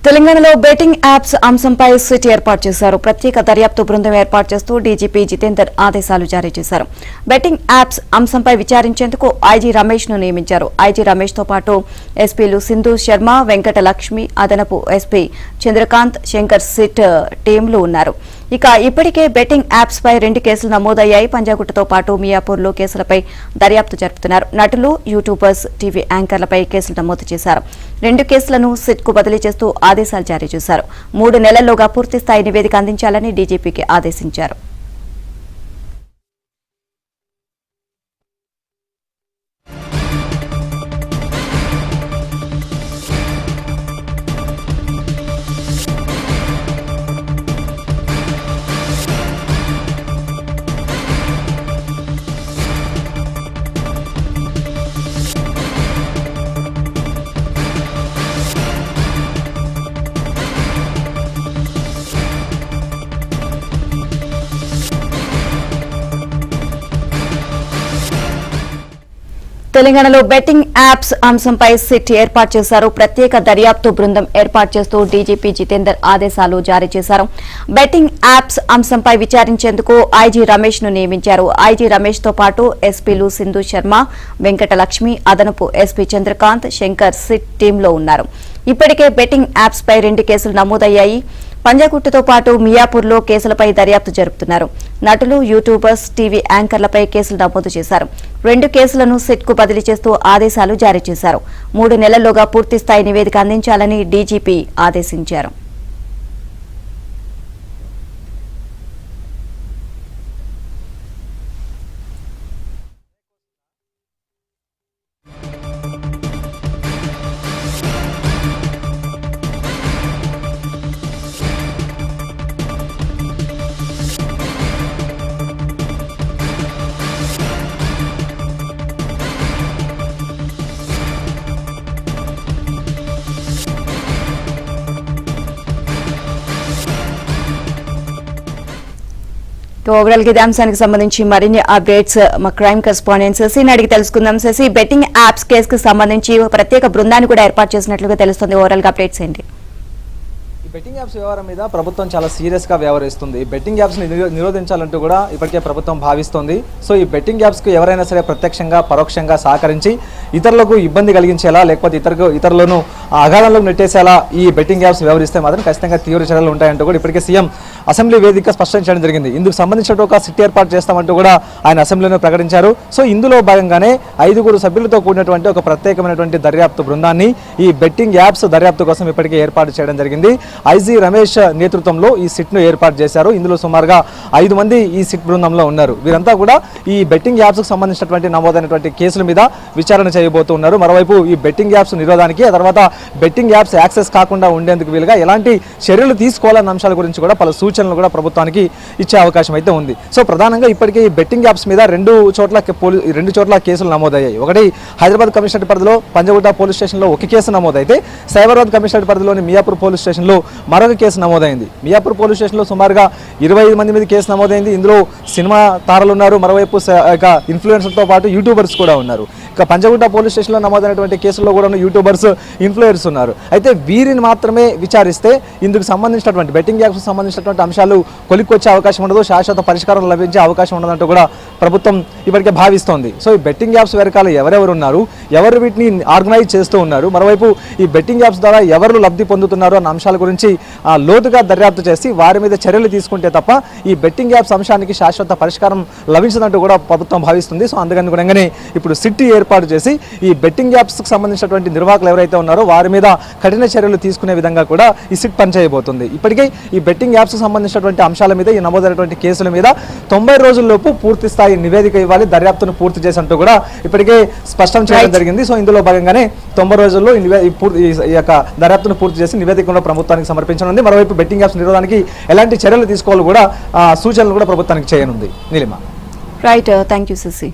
తెలంగాణలో betting apps అంశంపై SIT ఏర్పాటు చేశారు. ప్రత్యేక దర్యాప్తు బృందం ఏర్పాటు చేస్తూ డీజీపీ జితేందర్ ఆదేశాలు జారీ చేశారు. బెట్టింగ్ యాప్స్ అంశంపై విచారించేందుకు ఐజీ రమేష్ ను నియమించారు. ఐజీ రమేష్ తో పాటు ఎస్పీలు సింధు శర్మ, వెంకట లక్ష్మి, అదనపు ఎస్పీ చంద్రకాంత్, శంకర్ సిట్ టీంలు ఉన్నారు. ఇక ఇప్పటికే బెట్టింగ్ యాప్స్ పై 2 కేసులు నమోదయ్యాయి. పంజాగుట్టతో పాటు మియాపూర్లో కేసులపై దర్యాప్తు జరుపుతున్నారు. నటులు, యూట్యూబర్స్, టీవీ యాంకర్లపై కేసులు నమోదు చేశారు. 2 కేసులను సిట్ కు బదిలీ చేస్తూ ఆదేశాలు జారీ చేశారు. 3 నెలల్లోగా పూర్తిస్థాయి నివేదిక అందించాలని డీజీపీకి ఆదేశించారు. తెలంగాణలో బెట్టింగ్ యాప్స్ అంశంపై సిట్ ఏర్పాటు చేశారు. ప్రత్యేక దర్యాప్తు బృందం ఏర్పాటు చేస్తూ డీజీపీ జితేందర్ ఆదేశాలు జారీ చేశారు. బెట్టింగ్ యాప్స్ అంశంపై విచారించేందుకు ఐజీ రమేష్ ను నియమించారు. ఐజీ రమేష్ తో పాటు ఎస్పీలు సింధు శర్మ, వెంకట లక్ష్మి, అదనపు ఎస్పీ చంద్రకాంత్, శంకర్ సిట్ టీంలో ఉన్నారు. ఇప్పటికే బెట్టింగ్ యాప్స్ పై 2 కేసులు నమోదయ్యాయి. పంజాగుట్టతో పాటు మియాపూర్లో కేసులపై దర్యాప్తు జరుపుతున్నారు. నటులు, యూట్యూబర్స్, టీవీ యాంకర్లపై కేసులు నమోదు చేశారు. 2 కేసులను సిట్ కు బదిలీ చేస్తూ ఆదేశాలు జారీ చేశారు. 3 నెలల్లోగా పూర్తిస్థాయి నివేదిక అందించాలని డీజీపీ ఆదేశించారు. ఓవరాల్ గా అంశానికి సంబంధించి మరిన్ని అప్డేట్స్ మా క్రైమ్ కరెస్పాండెంట్ శశిని అడిగి తెలుసుకుందాం. శశి, బెట్టింగ్ యాప్స్ కేసుకు సంబంధించి ప్రత్యేక బృందాన్ని కూడా ఏర్పాటు చేసినట్లుగా తెలుస్తుంది. ఓవరాల్ గా అప్డేట్స్ ఏంటి? బెట్టింగ్ యాప్స్ వ్యవహారం మీద ప్రభుత్వం చాలా సీరియస్గా వ్యవహరిస్తుంది. బెట్టింగ్ యాప్స్ని నిరోధించాలంటూ కూడా ఇప్పటికే ప్రభుత్వం భావిస్తోంది. సో ఈ బెట్టింగ్ యాప్స్కు ఎవరైనా సరే ప్రత్యక్షంగా పరోక్షంగా సహకరించి ఇతరులకు ఇబ్బంది కలిగించేలా లేకపోతే ఇతరులను అగాధంలోకి నెట్టేసేలా ఈ బెట్టింగ్ యాప్స్ వ్యవహరిస్తే మాత్రం ఖచ్చితంగా తీవ్ర చర్యలు ఉంటాయంటూ కూడా ఇప్పటికే సీఎం అసెంబ్లీ వేదిక స్పష్టం చేయడం జరిగింది. ఇందుకు సంబంధించిన ఒక సిట్ ఏర్పాటు చేస్తామంటూ కూడా ఆయన అసెంబ్లీలో ప్రకటించారు. సో ఇందులో భాగంగానే 5 సభ్యులతో కూడినటువంటి ఒక ప్రత్యేకమైనటువంటి దర్యాప్తు బృందాన్ని ఈ బెట్టింగ్ యాప్స్ దర్యాప్తు కోసం ఇప్పటికే ఏర్పాటు చేయడం జరిగింది. ఐజీ రమేష్ నేతృత్వంలో ఈ సిట్ను ఏర్పాటు చేశారు. ఇందులో సుమారుగా 5 మంది ఈ సిట్ బృందంలో ఉన్నారు. వీరంతా కూడా ఈ బెట్టింగ్ యాప్స్కు సంబంధించినటువంటి నమోదైనటువంటి కేసుల మీద విచారణ చేయబోతున్నారు. మరోవైపు ఈ బెట్టింగ్ యాప్స్ నిరోధానికి, ఆ తర్వాత బెట్టింగ్ యాప్స్ యాక్సెస్ కాకుండా ఉండేందుకు వీలుగా ఎలాంటి చర్యలు తీసుకోవాలన్న అంశాల గురించి కూడా పలు సూచనలు కూడా ప్రభుత్వానికి ఇచ్చే అవకాశం అయితే ఉంది. సో ప్రధానంగా ఇప్పటికే ఈ బెట్టింగ్ యాప్స్ మీద 2 చోట్ల కేసులు నమోదయ్యాయి. ఒకటి హైదరాబాద్ కమిషనరేట్ పరిధిలో పంజగుట్ట పోలీస్ స్టేషన్లో ఒక కేసు నమోదైతే సైబరాబాద్ కమిషనరేట్ పరిధిలోని మియాపూర్ పోలీస్ స్టేషన్లో మరొక కేసు నమోదైంది. మియాపూర్ పోలీస్ స్టేషన్లో సుమారుగా 25 మంది మీద కేసు నమోదైంది. ఇందులో సినిమా తారలు ఉన్నారు, మరోవైపు ఇన్ఫ్లుయెన్సర్తో పాటు యూట్యూబర్స్ కూడా ఉన్నారు. ఇక పంజగుట్ట పోలీస్ స్టేషన్లో నమోదైనటువంటి కేసుల్లో కూడా యూట్యూబర్స్, ఇన్ఫ్లుయెన్సర్స్ ఉన్నారు. అయితే వీరిని మాత్రమే విచారిస్తే ఇందుకు సంబంధించినటువంటి బెట్టింగ్ యాప్స్కి సంబంధించినటువంటి అంశాలు కొలిక్కొచ్చే అవకాశం ఉండదు, శాశ్వత పరిష్కారం లభించే అవకాశం ఉండదంటూ కూడా ప్రభుత్వం ఇప్పటికే భావిస్తోంది. సో ఈ బెట్టింగ్ యాప్స్ వెనకాల ఎవరెవరు ఉన్నారు, ఎవరు వీటిని ఆర్గనైజ్ చేస్తూ ఉన్నారు, మరోవైపు ఈ బెట్టింగ్ యాప్స్ ద్వారా ఎవరు లబ్ధి పొందుతున్నారు అన్న అంశాల గురించి లోతుగా దర్యాప్తు చేసి వారి మీద చర్యలు తీసుకుంటే తప్ప ఈ బెట్టింగ్ యాప్స్ అంశానికి శాశ్వత పరిష్కారం లభించదంటూ కూడా ప్రభుత్వం భావిస్తుంది. సో అందుకనుగుణంగానే ఇప్పుడు సిట్ ఏర్పాటు చేసి ఈ బెట్టింగ్ యాప్స్కి సంబంధించినటువంటి నిర్వాహకులు ఎవరైతే ఉన్నారో వారి మీద కఠిన చర్యలు తీసుకునే విధంగా కూడా ఈ సిట్ పనిచేయబోతుంది. ఇప్పటికే ఈ బెట్టింగ్ యాప్స్కి సంబంధించినటువంటి అంశాల మీద, ఈ నమోదైనటువంటి కేసుల మీద 90 రోజుల్లోపు పూర్తి స్థాయి నివేదిక ఇవ్వాలి, దర్యాప్తును పూర్తి చేసినట్టు కూడా ఇప్పటికే స్పష్టం చేయడం జరిగింది. సో ఇందులో భాగంగానే 90 రోజుల్లో ఈ యొక్క దర్యాప్తును పూర్తి చేసి నివేదిక కూడా ప్రభుత్వానికి సమర్పించనుంది. మరోవైపు బెట్టింగ్ యాప్స్ నిరోధానికి ఎలాంటి చర్యలు తీసుకోవాలి కూడా సూచనలు కూడా ప్రభుత్వానికి చేయనుంది. Neelima. Right, thank you Shashi.